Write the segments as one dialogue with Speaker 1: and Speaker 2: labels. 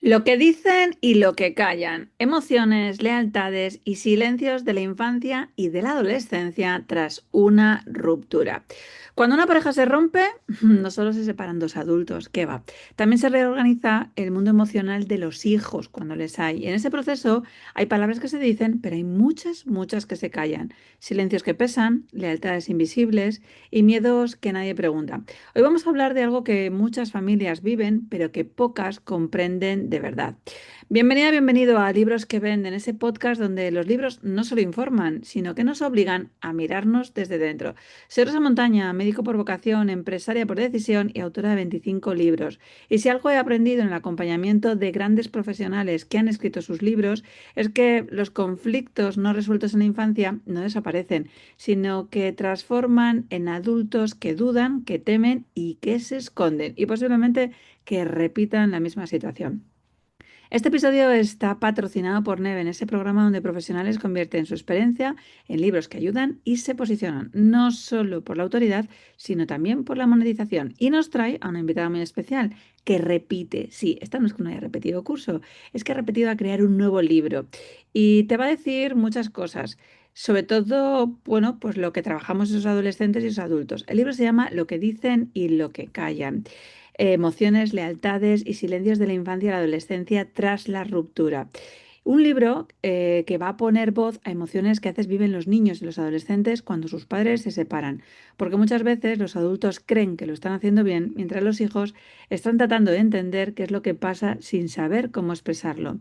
Speaker 1: Lo que dicen y lo que callan, emociones, lealtades y silencios de la infancia y de la adolescencia tras una ruptura. Cuando una pareja se rompe, no solo se separan dos adultos, ¿qué va? También se reorganiza el mundo emocional de los hijos cuando les hay. Y en ese proceso hay palabras que se dicen, pero hay muchas, muchas que se callan. Silencios que pesan, lealtades invisibles y miedos que nadie pregunta. Hoy vamos a hablar de algo que muchas familias viven, pero que pocas comprenden de verdad. Bienvenida, bienvenido a Libros que Venden, ese podcast donde los libros no solo informan, sino que nos obligan a mirarnos desde dentro. Soy Rosa Montaña, médico por vocación, empresaria por decisión y autora de 25 libros. Y si algo he aprendido en el acompañamiento de grandes profesionales que han escrito sus libros, es que los conflictos no resueltos en la infancia no desaparecen, sino que transforman en adultos que dudan, que temen y que se esconden y posiblemente que repitan la misma situación. Este episodio está patrocinado por Neven, ese programa donde profesionales convierten su experiencia en libros que ayudan y se posicionan, no solo por la autoridad, sino también por la monetización. Y nos trae a una invitada muy especial que repite, sí, esta no es que no haya repetido curso, es que ha repetido a crear un nuevo libro y te va a decir muchas cosas. Sobre todo, bueno, pues lo que trabajamos esos adolescentes y esos adultos. El libro se llama Lo que dicen y lo que callan, emociones, lealtades y silencios de la infancia y la adolescencia tras la ruptura. Un libro que va a poner voz a emociones que a veces viven los niños y los adolescentes cuando sus padres se separan, porque muchas veces los adultos creen que lo están haciendo bien, mientras los hijos están tratando de entender qué es lo que pasa sin saber cómo expresarlo.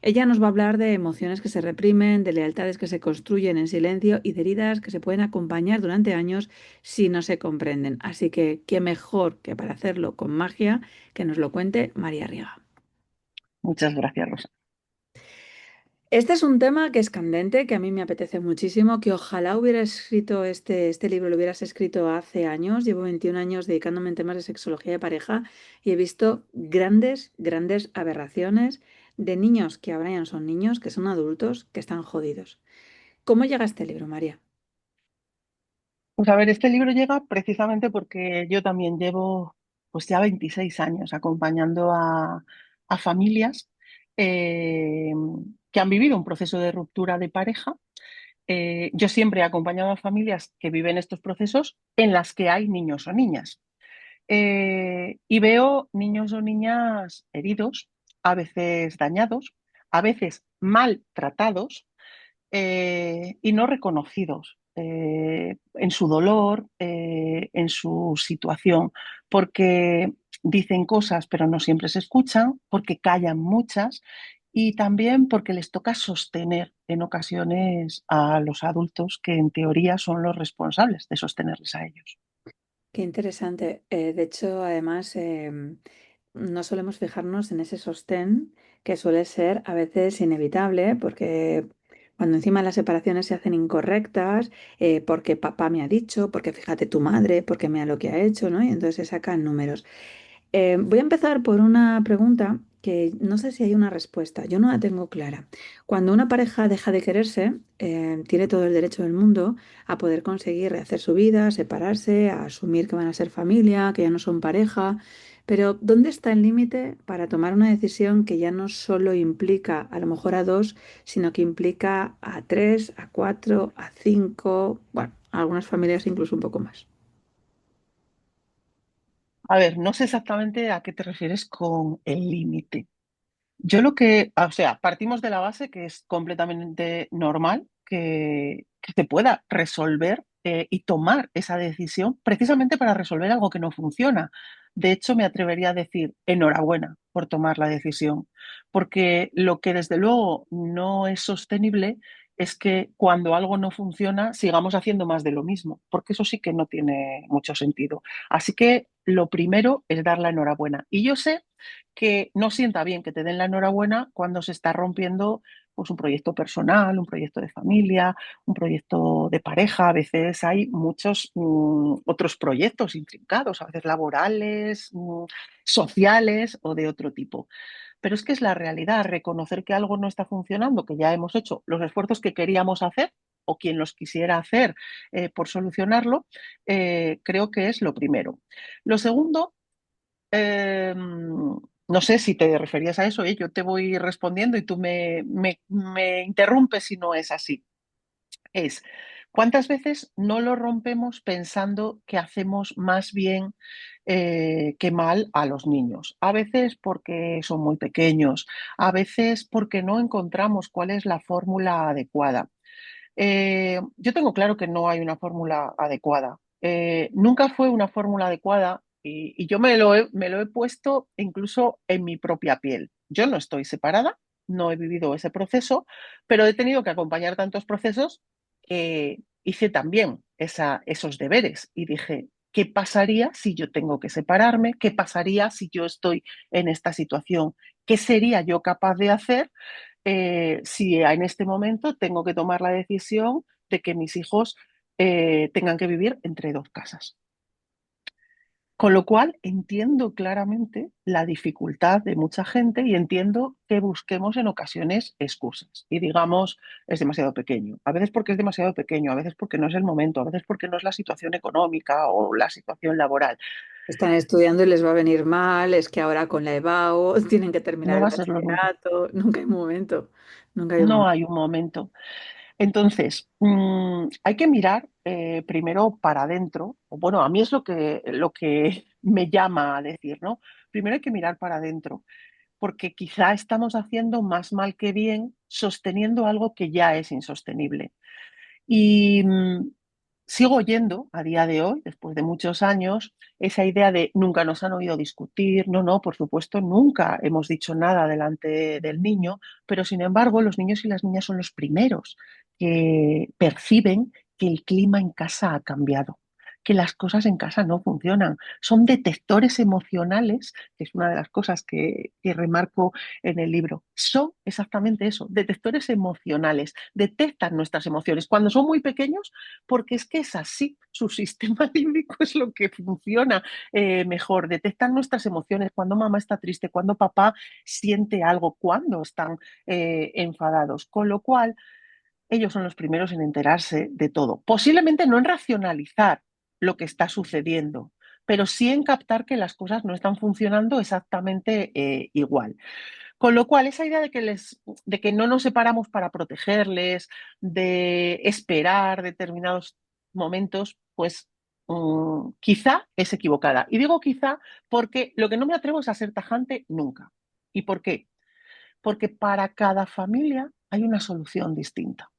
Speaker 1: Ella nos va a hablar de emociones que se reprimen, de lealtades que se construyen en silencio y de heridas que se pueden acompañar durante años si no se comprenden. Así que, ¿qué mejor que para hacerlo con magia que nos lo cuente María Riega?
Speaker 2: Muchas gracias, Rosa.
Speaker 1: Este es un tema que es candente, que a mí me apetece muchísimo, que ojalá hubiera escrito este libro, lo hubieras escrito hace años. Llevo 21 años dedicándome en temas de sexología de pareja y he visto grandes, grandes aberraciones de niños que ahora ya no son niños, que son adultos, que están jodidos. ¿Cómo llega este libro, María?
Speaker 2: Pues a ver, este libro llega precisamente porque yo también llevo pues ya 26 años acompañando a familias eh, que han vivido un proceso de ruptura de pareja. Yo siempre he acompañado a familias que viven estos procesos en las que hay niños o niñas. Y veo niños o niñas heridos, a veces dañados, a veces maltratados y no reconocidos en su dolor, en su situación, porque dicen cosas pero no siempre se escuchan, porque callan muchas y también porque les toca sostener en ocasiones a los adultos que en teoría son los responsables de sostenerles a ellos.
Speaker 1: Qué interesante. De hecho, además, no solemos fijarnos en ese sostén que suele ser a veces inevitable, porque cuando encima las separaciones se hacen incorrectas, porque papá me ha dicho, porque fíjate tu madre, porque mira lo que ha hecho, ¿no? Y entonces se sacan números. Voy a empezar por una pregunta que no sé si hay una respuesta. Yo no la tengo clara. Cuando una pareja deja de quererse, tiene todo el derecho del mundo a poder conseguir rehacer su vida, separarse, a asumir que van a ser familia, que ya no son pareja. Pero ¿dónde está el límite para tomar una decisión que ya no solo implica a lo mejor a dos, sino que implica a tres, a cuatro, a cinco, bueno, a algunas familias incluso un poco más?
Speaker 2: A ver, no sé exactamente a qué te refieres con el límite. Yo lo que, o sea, partimos de la base que es completamente normal que se pueda resolver y tomar esa decisión precisamente para resolver algo que no funciona. De hecho, me atrevería a decir enhorabuena por tomar la decisión, porque lo que desde luego no es sostenible es que cuando algo no funciona sigamos haciendo más de lo mismo, porque eso sí que no tiene mucho sentido. Así que lo primero es dar la enhorabuena. Y yo sé que no sienta bien que te den la enhorabuena cuando se está rompiendo pues, un proyecto personal, un proyecto de familia, un proyecto de pareja. A veces hay muchos otros proyectos intrincados, a veces laborales, sociales o de otro tipo. Pero es que es la realidad, reconocer que algo no está funcionando, que ya hemos hecho los esfuerzos que queríamos hacer o quien los quisiera hacer por solucionarlo, creo que es lo primero. Lo segundo, no no sé si te referías a eso, yo te voy respondiendo y tú me interrumpes si no es así. Es, ¿cuántas veces no lo rompemos pensando que hacemos más bien que mal a los niños? A veces porque son muy pequeños, a veces porque no encontramos cuál es la fórmula adecuada. Yo tengo claro que no hay una fórmula adecuada. Nunca fue una fórmula adecuada y yo me lo he puesto incluso en mi propia piel. Yo no estoy separada, no he vivido ese proceso, pero he tenido que acompañar tantos procesos que hice también esos deberes y dije, ¿qué pasaría si yo tengo que separarme? ¿Qué pasaría si yo estoy en esta situación? ¿Qué sería yo capaz de hacer si en este momento tengo que tomar la decisión de que mis hijos tengan que vivir entre dos casas? Con lo cual entiendo claramente la dificultad de mucha gente y entiendo que busquemos en ocasiones excusas y digamos es demasiado pequeño. A veces porque es demasiado pequeño, a veces porque no es el momento, a veces porque no es la situación económica o la situación laboral.
Speaker 1: Están estudiando y les va a venir mal, es que ahora con la EBAU tienen que terminar
Speaker 2: No
Speaker 1: el
Speaker 2: va a serlo nunca.
Speaker 1: bachillerato, nunca hay un momento, nunca hay un
Speaker 2: No
Speaker 1: momento.
Speaker 2: hay un momento. Entonces, hay que mirar primero para adentro. O bueno, a mí es lo que me llama a decir, ¿no? Primero hay que mirar para adentro, porque quizá estamos haciendo más mal que bien sosteniendo algo que ya es insostenible. Y sigo oyendo a día de hoy, después de muchos años, esa idea de nunca nos han oído discutir. No, no, por supuesto, nunca hemos dicho nada delante del niño, pero sin embargo, los niños y las niñas son los primeros que perciben que el clima en casa ha cambiado, que las cosas en casa no funcionan. Son detectores emocionales, que es una de las cosas que remarco en el libro. Son exactamente eso, detectores emocionales. Detectan nuestras emociones cuando son muy pequeños porque es que es así. Su sistema límbico es lo que funciona mejor. Detectan nuestras emociones cuando mamá está triste, cuando papá siente algo, cuando están enfadados. Con lo cual, ellos son los primeros en enterarse de todo. Posiblemente no en racionalizar lo que está sucediendo, pero sí en captar que las cosas no están funcionando exactamente igual. Con lo cual, esa idea de que no nos separamos para protegerles, de esperar determinados momentos, pues quizá es equivocada. Y digo quizá porque lo que no me atrevo es a ser tajante nunca. ¿Y por qué? Porque para cada familia hay una solución distinta.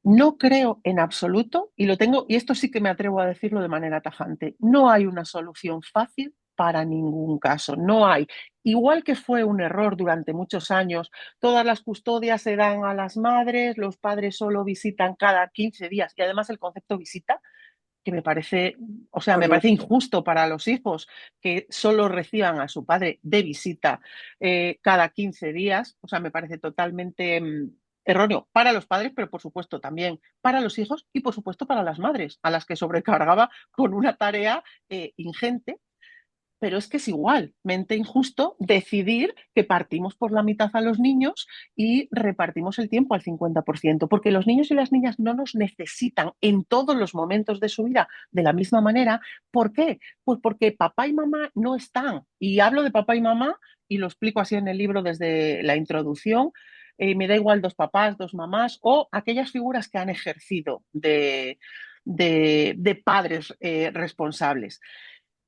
Speaker 2: No creo en absoluto, y esto sí que me atrevo a decirlo de manera tajante, no hay una solución fácil para ningún caso, no hay. Igual que fue un error durante muchos años, todas las custodias se dan a las madres, los padres solo visitan cada 15 días y además el concepto visita, que me parece, o sea, me parece
Speaker 1: Horror.
Speaker 2: injusto para los hijos que solo reciban a su padre de visita cada 15 días, o sea, me parece totalmente erróneo para los padres, pero por supuesto también para los hijos y por supuesto para las madres, a las que sobrecargaba con una tarea ingente. Pero es que es igualmente injusto decidir que partimos por la mitad a los niños y repartimos el tiempo al 50%, porque los niños y las niñas no nos necesitan en todos los momentos de su vida de la misma manera. ¿Por qué? Pues porque papá y mamá no están. Y hablo de papá y mamá y lo explico así en el libro desde la introducción. Me da igual dos papás, dos mamás o aquellas figuras que han ejercido de padres responsables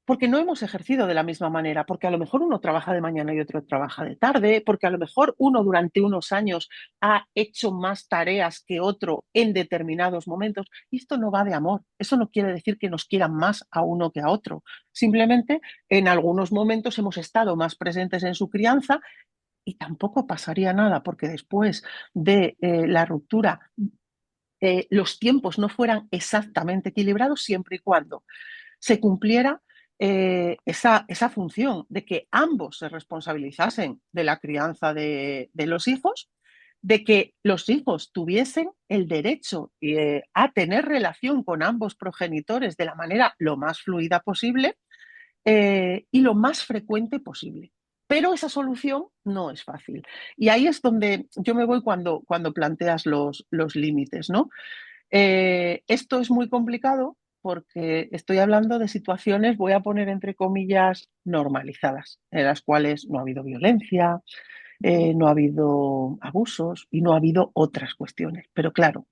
Speaker 2: porque no hemos ejercido de la misma manera, porque a lo mejor uno trabaja de mañana y otro trabaja de tarde, porque a lo mejor uno durante unos años ha hecho más tareas que otro en determinados momentos. Y esto no va de amor. Eso no quiere decir que nos quieran más a uno que a otro. Simplemente en algunos momentos hemos estado más presentes en su crianza y tampoco pasaría nada, porque después de la ruptura los tiempos no fueran exactamente equilibrados siempre y cuando se cumpliera esa función de que ambos se responsabilizasen de la crianza de los hijos, de que los hijos tuviesen el derecho a tener relación con ambos progenitores de la manera lo más fluida posible y lo más frecuente posible. Pero esa solución no es fácil. Y ahí es donde yo me voy cuando planteas los límites, ¿no? Esto es muy complicado porque estoy hablando de situaciones, voy a poner entre comillas, normalizadas, en las cuales no ha habido violencia, no ha habido abusos y no ha habido otras cuestiones. Pero claro,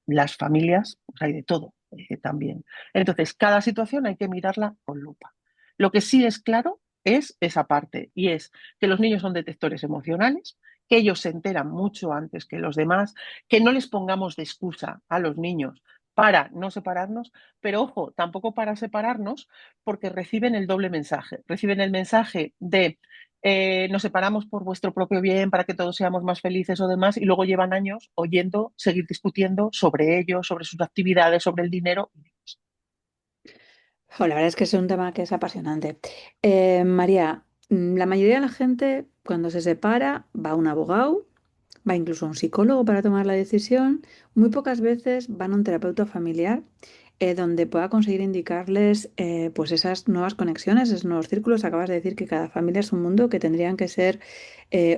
Speaker 2: las familias, pues hay de todo también. Entonces, cada situación hay que mirarla con lupa. Lo que sí es claro es esa parte, y es que los niños son detectores emocionales, que ellos se enteran mucho antes que los demás, que no les pongamos de excusa a los niños para no separarnos, pero ojo, tampoco para separarnos, porque reciben el doble mensaje. Reciben el mensaje de nos separamos por vuestro propio bien, para que todos seamos más felices o demás, y luego llevan años oyendo, seguir discutiendo sobre ellos, sobre sus actividades, sobre el dinero.
Speaker 1: Jo, la verdad es que es un tema que es apasionante. María, la mayoría de la gente cuando se separa va a un abogado, va incluso a un psicólogo para tomar la decisión. Muy pocas veces van a un terapeuta familiar donde pueda conseguir indicarles pues esas nuevas conexiones, esos nuevos círculos. Acabas de decir que cada familia es un mundo que tendrían que ser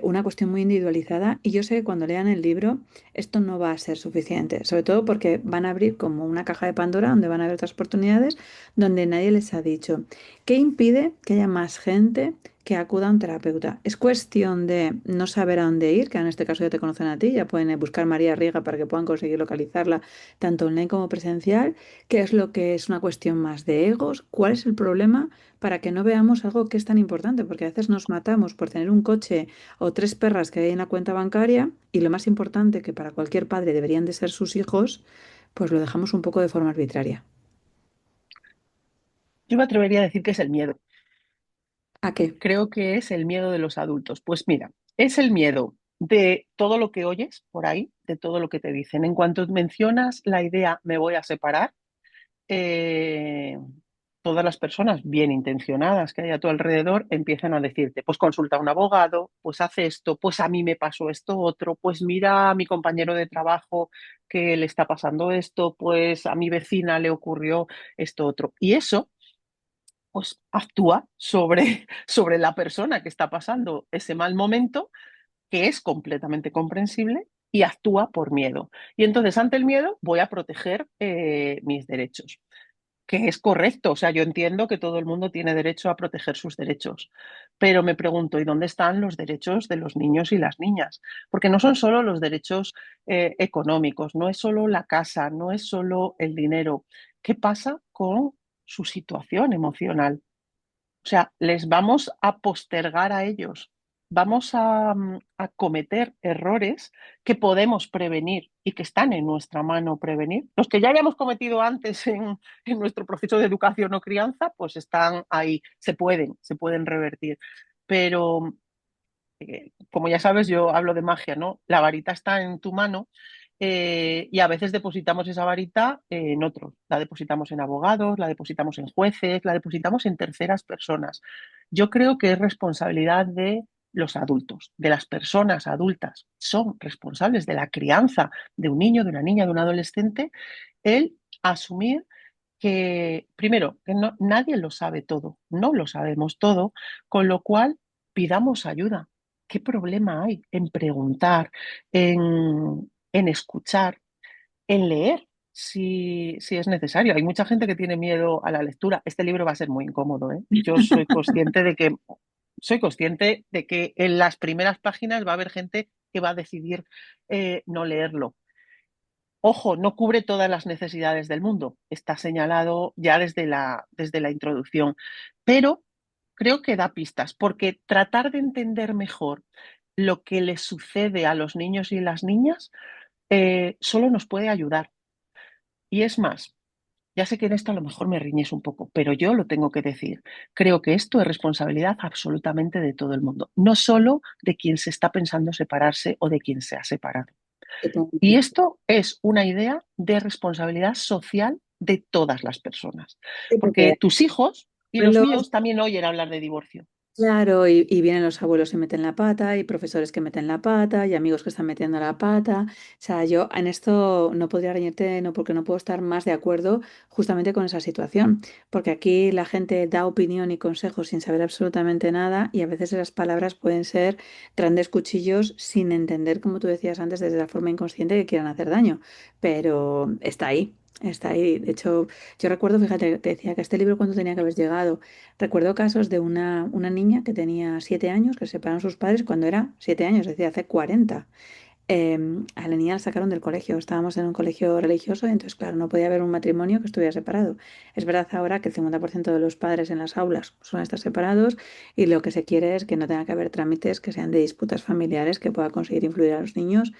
Speaker 1: una cuestión muy individualizada y yo sé que cuando lean el libro esto no va a ser suficiente, sobre todo porque van a abrir como una caja de Pandora donde van a haber otras oportunidades donde nadie les ha dicho. ¿Qué impide que haya más gente que acuda a un terapeuta? Es cuestión de no saber a dónde ir, que en este caso ya te conocen a ti, ya pueden buscar María Riega para que puedan conseguir localizarla tanto online como presencial. ¿Qué es lo que es una cuestión más de egos? ¿Cuál es el problema para que no veamos algo que es tan importante? Porque a veces nos matamos por tener un coche o tres perras que hay en la cuenta bancaria y lo más importante que para cualquier padre deberían de ser sus hijos, pues lo dejamos un poco de forma arbitraria.
Speaker 2: Yo me atrevería a decir que es el miedo.
Speaker 1: ¿A qué?
Speaker 2: Creo que es el miedo de los adultos. Pues mira, es el miedo de todo lo que oyes por ahí, de todo lo que te dicen. En cuanto mencionas la idea me voy a separar, eh, todas las personas bien intencionadas que hay a tu alrededor empiezan a decirte, pues consulta a un abogado, pues hace esto, pues a mí me pasó esto otro, pues mira a mi compañero de trabajo que le está pasando esto, pues a mi vecina le ocurrió esto otro. Y eso, pues actúa sobre la persona que está pasando ese mal momento, que es completamente comprensible. Y actúa por miedo. Y entonces, ante el miedo, voy a proteger mis derechos, que es correcto. O sea, yo entiendo que todo el mundo tiene derecho a proteger sus derechos, pero me pregunto, ¿y dónde están los derechos de los niños y las niñas? Porque no son solo los derechos económicos, no es solo la casa, no es solo el dinero. ¿Qué pasa con su situación emocional? O sea, les vamos a postergar a ellos, vamos a cometer errores que podemos prevenir y que están en nuestra mano prevenir. Los que ya hayamos cometido antes en nuestro proceso de educación o crianza, pues están ahí, se pueden revertir. Pero, como ya sabes, yo hablo de magia, ¿no? La varita está en tu mano y a veces depositamos esa varita en otros. La depositamos en abogados, la depositamos en jueces, la depositamos en terceras personas. Yo creo que es responsabilidad de los adultos, de las personas adultas. Son responsables de la crianza de un niño, de una niña, de un adolescente, el asumir que, primero, que nadie lo sabe todo, no lo sabemos todo, con lo cual pidamos ayuda. ¿Qué problema hay en preguntar, en escuchar, en leer, si es necesario? Hay mucha gente que tiene miedo a la lectura. Este libro va a ser muy incómodo, ¿eh? Yo soy consciente de que en las primeras páginas va a haber gente que va a decidir no leerlo. Ojo, no cubre todas las necesidades del mundo, está señalado ya desde la introducción, pero creo que da pistas, porque tratar de entender mejor lo que les sucede a los niños y las niñas solo nos puede ayudar. Y es más, ya sé que en esto a lo mejor me riñes un poco, pero yo lo tengo que decir. Creo que esto es responsabilidad absolutamente de todo el mundo, no solo de quien se está pensando separarse o de quien se ha separado. Y esto es una idea de responsabilidad social de todas las personas,
Speaker 1: Sí,
Speaker 2: porque
Speaker 1: porque
Speaker 2: tus hijos y los
Speaker 1: abuelos,
Speaker 2: míos también oyen hablar de divorcio.
Speaker 1: claro, y vienen los abuelos y meten la pata, y profesores que meten la pata, y amigos que están metiendo la pata. O sea, yo en esto no podría reñirte, no, porque no puedo estar más de acuerdo justamente con esa situación. Porque aquí la gente da opinión y consejos sin saber absolutamente nada, y a veces esas palabras pueden ser grandes cuchillos sin entender, como tú decías antes, desde la forma inconsciente que quieran hacer daño. Pero está ahí. Está ahí. De hecho, yo recuerdo, fíjate, te decía que este libro cuando tenía que haber llegado, recuerdo casos de una niña que tenía 7 años, que se separaron sus padres cuando era 7 años, es decir, hace 40. A la niña la sacaron del colegio, estábamos en un colegio religioso, y entonces, claro, no podía haber un matrimonio que estuviera separado. Es verdad ahora que el 50% de los padres en las aulas suelen estar separados y lo que se quiere es que no tenga que haber trámites que sean de disputas familiares que pueda conseguir influir a los niños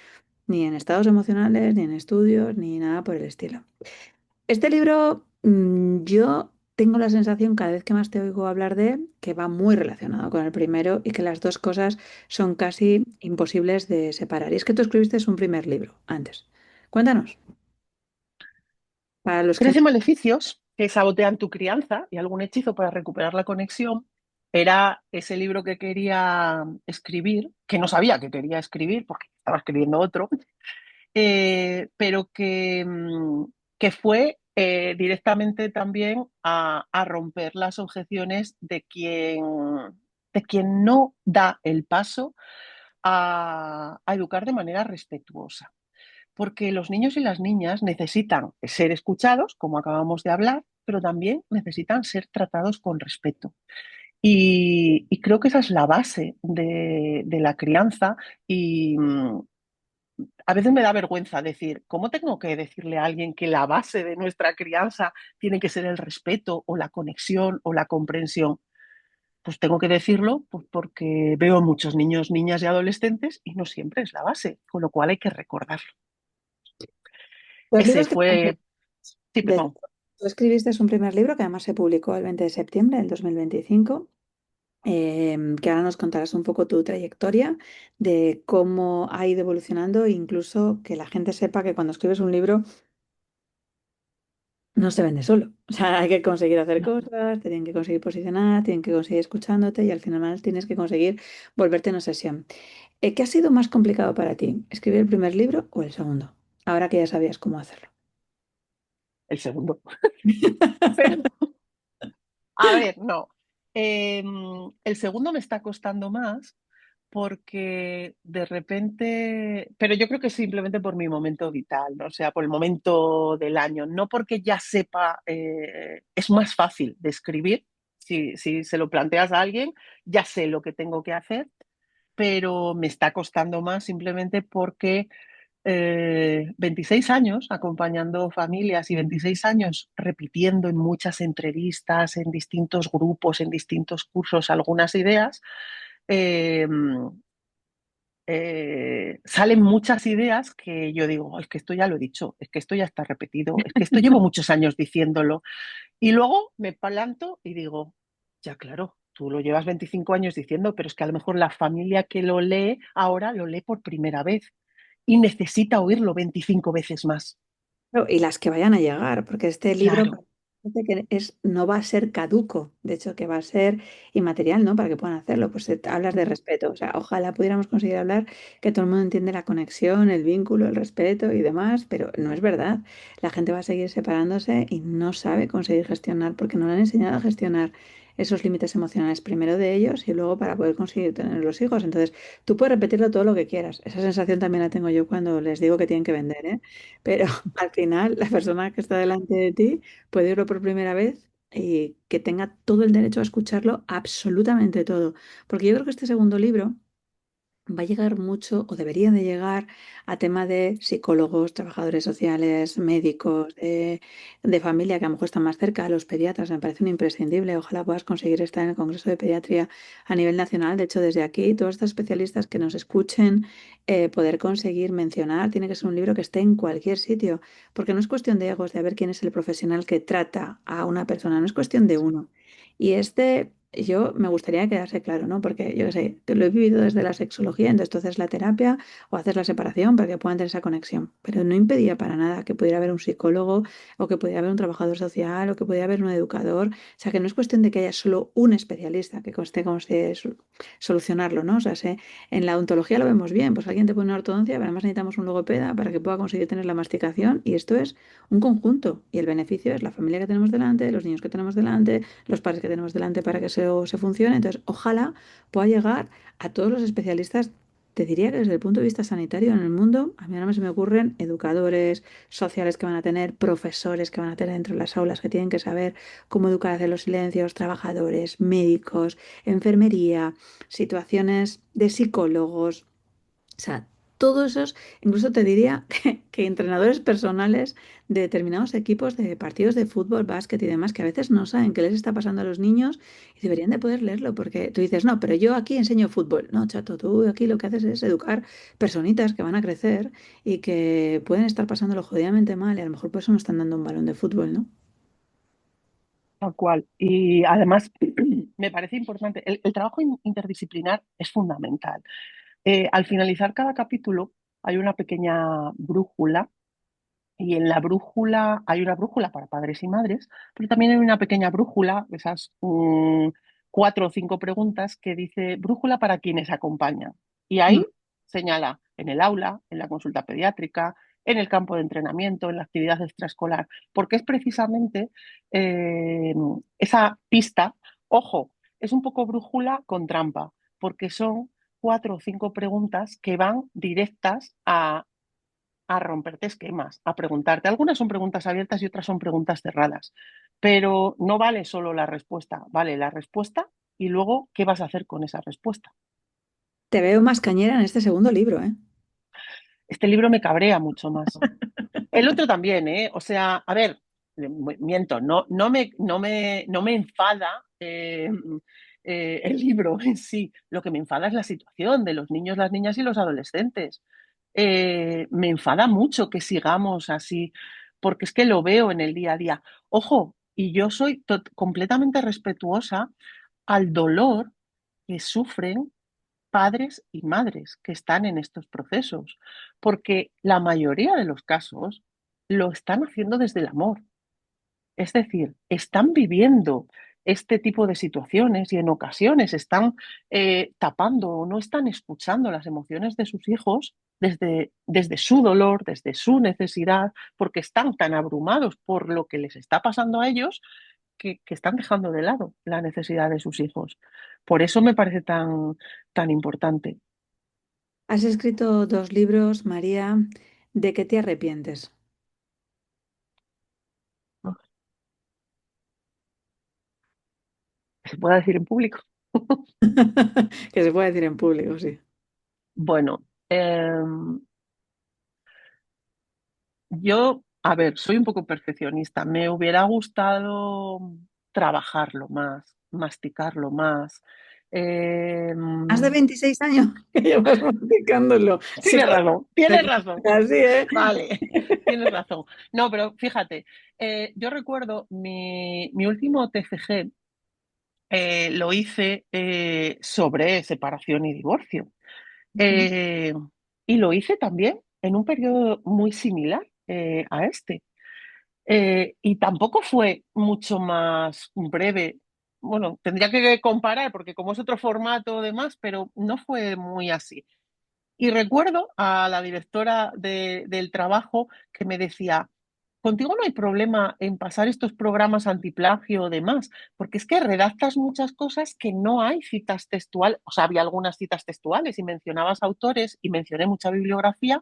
Speaker 1: ni en estados emocionales, ni en estudios, ni nada por el estilo. Este libro, yo tengo la sensación cada vez que más te oigo hablar de él, que va muy relacionado con el primero y que las dos cosas son casi imposibles de separar. Y es que tú escribiste un primer libro antes. Cuéntanos, para los que...
Speaker 2: 13 maleficios que sabotean tu crianza y algún hechizo para recuperar la conexión era ese libro que quería escribir, que no sabía que quería escribir porque estaba escribiendo otro, pero que fue directamente también a romper las objeciones de quien no da el paso a educar de manera respetuosa. Porque los niños y las niñas necesitan ser escuchados, como acabamos de hablar, pero también necesitan ser tratados con respeto. Y creo que esa es la base de la crianza y a veces me da vergüenza decir, ¿cómo tengo que decirle a alguien que la base de nuestra crianza tiene que ser el respeto o la conexión o la comprensión? Pues tengo que decirlo pues, porque veo muchos niños, niñas y adolescentes y no siempre es la base, con lo cual hay que recordarlo.
Speaker 1: Los
Speaker 2: Ese
Speaker 1: libros que...
Speaker 2: fue, sí,
Speaker 1: de-
Speaker 2: perdón,
Speaker 1: Tú escribiste un primer libro que además se publicó el 20 de septiembre del 2025, que ahora nos contarás un poco tu trayectoria de cómo ha ido evolucionando e incluso que la gente sepa que cuando escribes un libro no se vende solo. O sea, hay que conseguir hacer
Speaker 2: no,
Speaker 1: cosas, te tienen que conseguir posicionar, tienen que conseguir escuchándote y al final tienes que conseguir volverte en obsesión. ¿Qué ha sido más complicado para ti? ¿Escribir el primer libro o el segundo? Ahora que ya sabías cómo hacerlo.
Speaker 2: el segundo. Pero, a ver, no. El segundo me está costando más porque de repente, pero yo creo que simplemente por mi momento vital, ¿no? O sea, por el momento del año, no porque ya sepa, es más fácil de escribir. Si se lo planteas a alguien, ya sé lo que tengo que hacer, pero me está costando más simplemente porque 26 años acompañando familias y 26 años repitiendo en muchas entrevistas, en distintos grupos, en distintos cursos algunas ideas, eh, salen muchas ideas que yo digo, "Oh, es que esto ya lo he dicho, es que esto ya está repetido, es que esto llevo muchos años diciéndolo". Y luego me planto y digo, ya claro, tú lo llevas 25 años diciendo, pero es que a lo mejor la familia que lo lee ahora lo lee por primera vez y necesita oírlo 25 veces más.
Speaker 1: Claro, y las que vayan a llegar, porque este libro
Speaker 2: Claro,
Speaker 1: parece que no va a ser caduco, de hecho que va a ser inmaterial, ¿no? Para que puedan hacerlo. Pues hablas de respeto, o sea, ojalá pudiéramos conseguir hablar que todo el mundo entiende la conexión, el vínculo, el respeto y demás, pero no es verdad. La gente va a seguir separándose y no sabe conseguir gestionar, porque no le han enseñado a gestionar esos límites emocionales primero de ellos y luego para poder conseguir tener los hijos. Entonces, tú puedes repetirlo todo lo que quieras. Esa sensación también la tengo yo cuando les digo que tienen que vender, ¿eh? Pero al final, la persona que está delante de ti puede oírlo por primera vez y que tenga todo el derecho a escucharlo, absolutamente todo. Porque yo creo que este segundo libro va a llegar mucho o debería de llegar a tema de psicólogos, trabajadores sociales, médicos, de familia que a lo mejor están más cerca, los pediatras, me parece un imprescindible. Ojalá puedas conseguir estar en el Congreso de Pediatría a nivel nacional. De hecho, desde aquí, todos estos especialistas que nos escuchen, poder conseguir mencionar, tiene que ser un libro que esté en cualquier sitio, porque no es cuestión de egos, de ver quién es el profesional que trata a una persona, no es cuestión de uno. Y este yo me gustaría que quedase claro, ¿no? Porque yo qué sé, que lo he vivido desde la sexología, entonces tú haces la terapia o haces la separación para que puedan tener esa conexión. Pero no impedía para nada que pudiera haber un psicólogo o que pudiera haber un trabajador social o que pudiera haber un educador. O sea, que no es cuestión de que haya solo un especialista que conste cómo se solucionarlo, ¿no? O sea, en la odontología lo vemos bien, pues alguien te pone una ortodoncia, pero además necesitamos un logopeda para que pueda conseguir tener la masticación y esto es un conjunto y el beneficio es la familia que tenemos delante, los niños que tenemos delante, los padres que tenemos delante para que eso se funcione. Entonces, ojalá pueda llegar a todos los especialistas te diría que desde el punto de vista sanitario en el mundo, a mí ahora se me ocurren educadores sociales que van a tener, profesores que van a tener dentro de las aulas, que tienen que saber cómo educar hacia los silencios, trabajadores, médicos, enfermería, situaciones de psicólogos. O sea, todos esos, incluso te diría que entrenadores personales de determinados equipos de partidos de fútbol, básquet y demás, que a veces no saben qué les está pasando a los niños y deberían de poder leerlo, porque tú dices, no, pero yo aquí enseño fútbol. No, chato, tú aquí lo que haces es educar personitas que van a crecer y que pueden estar pasándolo jodidamente mal y a lo mejor por eso no están dando un balón de fútbol, ¿no?
Speaker 2: Tal cual. Y además, me parece importante, el trabajo interdisciplinar es fundamental. Al finalizar cada capítulo hay una pequeña brújula y en la brújula hay una brújula para padres y madres, pero también hay una pequeña brújula, esas 4 o 5 preguntas que dice brújula para quienes acompañan. Y
Speaker 1: Mm.
Speaker 2: ahí señala en el aula, en la consulta pediátrica, en el campo de entrenamiento, en la actividad extraescolar, porque es precisamente eh, esa pista, ojo, es un poco brújula con trampa, porque son 4 o 5 preguntas que van directas a romperte esquemas, a preguntarte. Algunas son preguntas abiertas y otras son preguntas cerradas, pero no vale solo la respuesta, vale la respuesta y luego qué vas a hacer con esa respuesta.
Speaker 1: Te veo más cañera en este segundo libro, ¿eh?
Speaker 2: Este libro me cabrea mucho más. El otro también, ¿eh? O sea, a ver, miento, no me enfada el libro en sí. Lo que me enfada es la situación de los niños, las niñas y los adolescentes. Me enfada mucho que sigamos así, porque es que lo veo en el día a día. Ojo, y yo soy completamente respetuosa al dolor que sufren padres y madres que están en estos procesos, porque la mayoría de los casos lo están haciendo desde el amor. Es decir, están viviendo este tipo de situaciones y en ocasiones están tapando o no están escuchando las emociones de sus hijos desde su dolor, desde su necesidad, porque están tan abrumados por lo que les está pasando a ellos que están dejando de lado la necesidad de sus hijos. Por eso me parece tan importante.
Speaker 1: Has escrito 2 libros, María. ¿De qué te arrepientes?
Speaker 2: ¿Se puede decir en público?
Speaker 1: Que se puede decir en público, sí.
Speaker 2: Bueno, yo, a ver, soy un poco perfeccionista. Me hubiera gustado trabajarlo más, masticarlo más.
Speaker 1: Más de
Speaker 2: Em,
Speaker 1: 26 años que llevas practicándolo. Sí,
Speaker 2: tienes razón, tienes razón.
Speaker 1: así, ¿eh?
Speaker 2: Vale, tienes razón. No, pero fíjate, yo recuerdo mi último TFG, lo hice sobre separación y divorcio.
Speaker 1: Ujú.
Speaker 2: Eh, y lo hice también en un periodo muy similar a este. Y tampoco fue mucho más breve. Bueno, tendría que comparar porque como es otro formato demás, pero no fue muy así. Y recuerdo a la directora del trabajo que me decía, contigo no hay problema en pasar estos programas antiplagio o demás, porque es que redactas muchas cosas que no hay citas textuales, o sea, había algunas citas textuales y mencionabas autores y mencioné mucha bibliografía,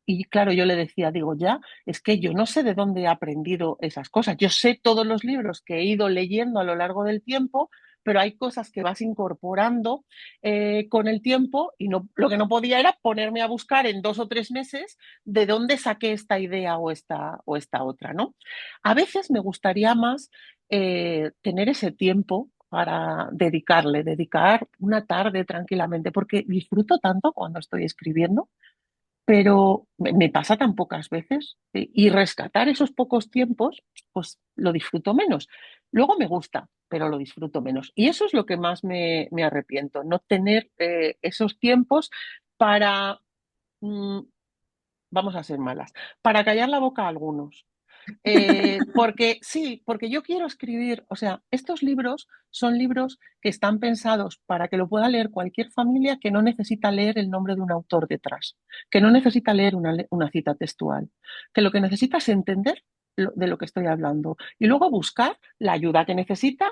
Speaker 2: y claro, yo le decía, digo, ya, es que yo no sé de dónde he aprendido esas cosas. Yo sé todos los libros que he ido leyendo a lo largo del tiempo, pero hay cosas que vas incorporando con el tiempo y no, lo que no podía era ponerme a buscar en 2 o 3 meses de dónde saqué esta idea o esta otra, ¿no? A veces me gustaría más tener ese tiempo para dedicar una tarde tranquilamente, porque disfruto tanto cuando estoy escribiendo, pero me pasa tan pocas veces, y rescatar esos pocos tiempos, pues lo disfruto menos. Luego me gusta, pero lo disfruto menos. Y eso es lo que más me arrepiento, no tener esos tiempos para, mm, vamos a ser malas, para callar la boca a algunos. Porque sí, porque yo quiero escribir, o sea, estos libros son libros que están pensados para que lo pueda leer cualquier familia que no necesita leer el nombre de un autor detrás, que no necesita leer una cita textual, que lo que necesita es entender de lo que estoy hablando y luego buscar la ayuda que necesita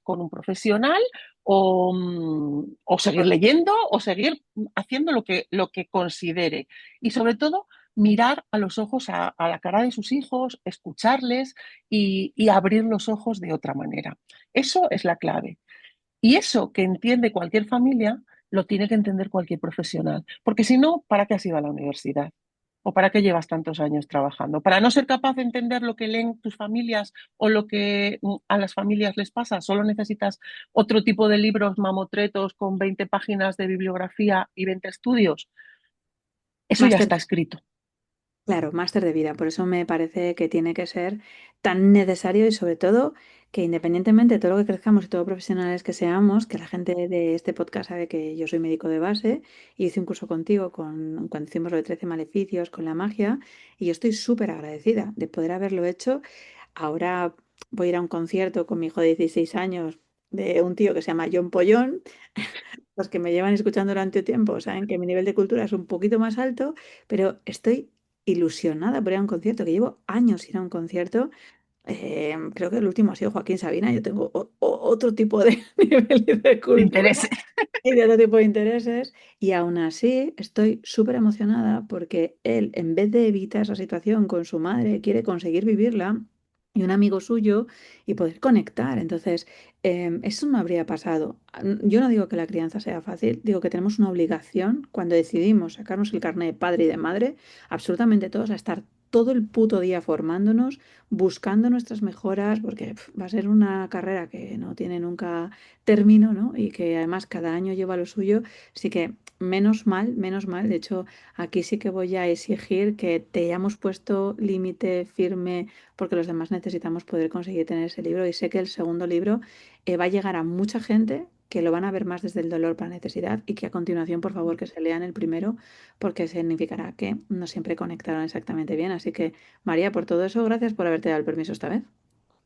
Speaker 2: con un profesional o seguir leyendo o seguir haciendo lo que considere. Y sobre todo, mirar a los ojos, a la cara de sus hijos, escucharles y abrir los ojos de otra manera. Eso es la clave. Y eso que entiende cualquier familia, lo tiene que entender cualquier profesional. Porque si no, ¿para qué has ido a la universidad? ¿O para qué llevas tantos años trabajando? ¿Para no ser capaz de entender lo que leen tus familias o lo que a las familias les pasa? ¿Solo necesitas otro tipo de libros mamotretos con 20 páginas de bibliografía y 20 estudios? Eso ya
Speaker 1: Máster.
Speaker 2: está escrito.
Speaker 1: Claro, máster de vida. Por eso me parece que tiene que ser tan necesario y sobre todo que independientemente de todo lo que crezcamos y todo profesionales que seamos, que la gente de este podcast sabe que yo soy médico de base y hice un curso contigo cuando hicimos lo de 13 maleficios con la magia y yo estoy súper agradecida de poder haberlo hecho. Ahora voy a ir a un concierto con mi hijo de 16 años de un tío que se llama John Pollón. Los que me llevan escuchando durante tiempo saben que mi nivel de cultura es un poquito más alto, pero estoy ilusionada por ir a un concierto, que llevo años ir a un concierto. Creo que el último ha sido Joaquín Sabina. Yo tengo otro tipo de nivel de
Speaker 2: ¿Te
Speaker 1: cultura
Speaker 2: interesa?
Speaker 1: y de otro tipo de intereses, y aún así estoy súper emocionada porque él, en vez de evitar esa situación con su madre, quiere conseguir vivirla y un amigo suyo y poder conectar. Entonces, eso no habría pasado. Yo no digo que la crianza sea fácil, digo que tenemos una obligación cuando decidimos sacarnos el carnet de padre y de madre, absolutamente todos, a estar todo el puto día formándonos, buscando nuestras mejoras, porque va a ser una carrera que no tiene nunca término, ¿no? Y que además cada año lleva lo suyo. Así que menos mal, menos mal. De hecho, aquí sí que voy a exigir que te hayamos puesto límite firme porque los demás necesitamos poder conseguir tener ese libro. Y sé que el segundo libro va a llegar a mucha gente que lo van a ver más desde el dolor para necesidad y que a continuación, por favor, que se lean el primero porque significará que no siempre conectaron exactamente bien. Así que, María, por todo eso, gracias por haberte dado el permiso esta vez.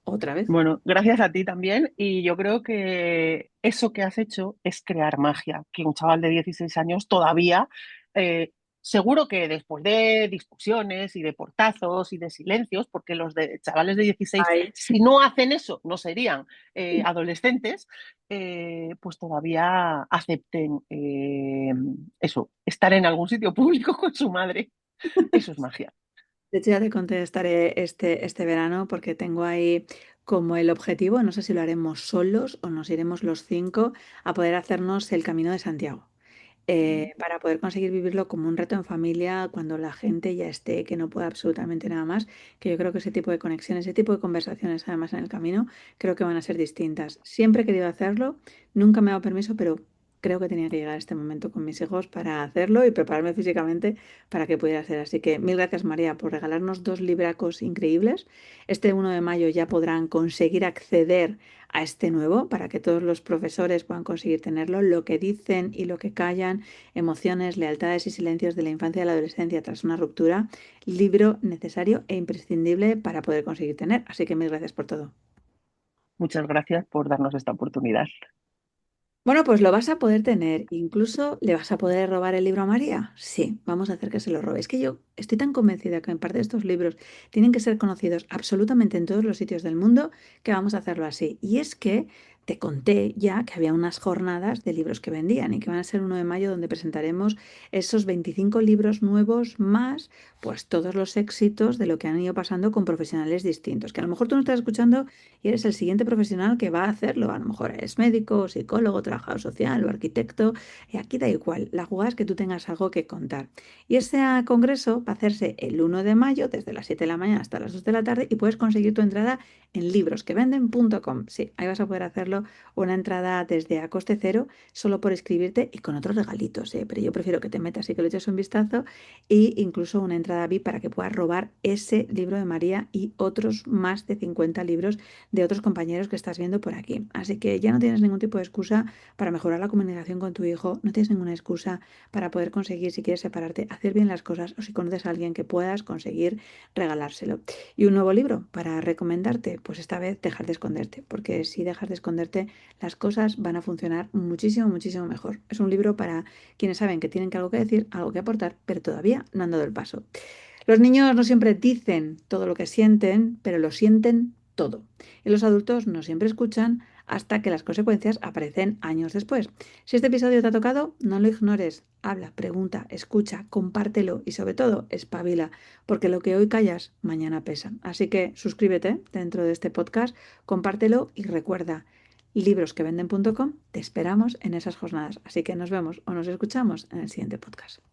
Speaker 1: Otra vez.
Speaker 2: Bueno, gracias a ti también. Y yo creo que eso que has hecho es crear magia, que un chaval de 16 años todavía, eh, seguro que después de discusiones y de portazos y de silencios, porque los de chavales de 16,
Speaker 1: Ay.
Speaker 2: si no hacen eso, no serían adolescentes, pues todavía acepten eso, estar en algún sitio público con su madre. Eso es magia.
Speaker 1: De hecho, ya te contestaré este verano porque tengo ahí como el objetivo, no sé si lo haremos solos o nos iremos los cinco a poder hacernos el Camino de Santiago. Para poder conseguir vivirlo como un reto en familia cuando la gente ya esté, que no pueda absolutamente nada más, que yo creo que ese tipo de conexiones, ese tipo de conversaciones además en el camino, creo que van a ser distintas. Siempre he querido hacerlo, nunca me he dado permiso, pero creo que tenía que llegar este momento con mis hijos para hacerlo y prepararme físicamente para que pudiera ser. Así que mil gracias María por regalarnos dos libracos increíbles. Este 1 de mayo ya podrán conseguir acceder a este nuevo para que todos los profesores puedan conseguir tenerlo, lo que dicen y lo que callan, emociones, lealtades y silencios de la infancia y la adolescencia tras una ruptura, libro necesario e imprescindible para poder conseguir tener. Así que mil gracias por todo.
Speaker 2: Muchas gracias por darnos esta oportunidad.
Speaker 1: Bueno, pues lo vas a poder tener. Incluso le vas a poder robar el libro a María. Sí, vamos a hacer que se lo robe. Es que yo estoy tan convencida que en parte de estos libros tienen que ser conocidos absolutamente en todos los sitios del mundo que vamos a hacerlo así. Y es que te conté ya que había unas jornadas de libros que vendían y que van a ser 1 de mayo donde presentaremos esos 25 libros nuevos más pues todos los éxitos de lo que han ido pasando con profesionales distintos. Que a lo mejor tú no estás escuchando y eres el siguiente profesional que va a hacerlo. A lo mejor eres médico, psicólogo, trabajador social o arquitecto. Y aquí da igual. La jugada es que tú tengas algo que contar. Y este congreso va a hacerse el 1 de mayo desde las 7 de la mañana hasta las 2 de la tarde y puedes conseguir tu entrada en librosquevenden.com. Sí, ahí vas a poder hacerlo una entrada desde a coste cero solo por escribirte y con otros regalitos. Pero yo prefiero que te metas y que le eches un vistazo e incluso una entrada VIP para que puedas robar ese libro de María y otros más de 50 libros de otros compañeros que estás viendo por aquí. Así que ya no tienes ningún tipo de excusa para mejorar la comunicación con tu hijo, no tienes ninguna excusa para poder conseguir, si quieres separarte, hacer bien las cosas o si conoces a alguien que puedas conseguir regalárselo. Y un nuevo libro para recomendarte, pues esta vez dejar de esconderte, porque si dejas de esconderte, las cosas van a funcionar muchísimo, muchísimo mejor. Es un libro para quienes saben que tienen algo que decir, algo que aportar, pero todavía no han dado el paso. Los niños no siempre dicen todo lo que sienten, pero lo sienten todo. Y los adultos no siempre escuchan, hasta que las consecuencias aparecen años después. Si este episodio te ha tocado, no lo ignores. Habla, pregunta, escucha, compártelo y sobre todo, espabila, porque lo que hoy callas, mañana pesa. Así que suscríbete dentro de este podcast, compártelo y recuerda, librosquevenden.com, te esperamos en esas jornadas. Así que nos vemos o nos escuchamos en el siguiente podcast.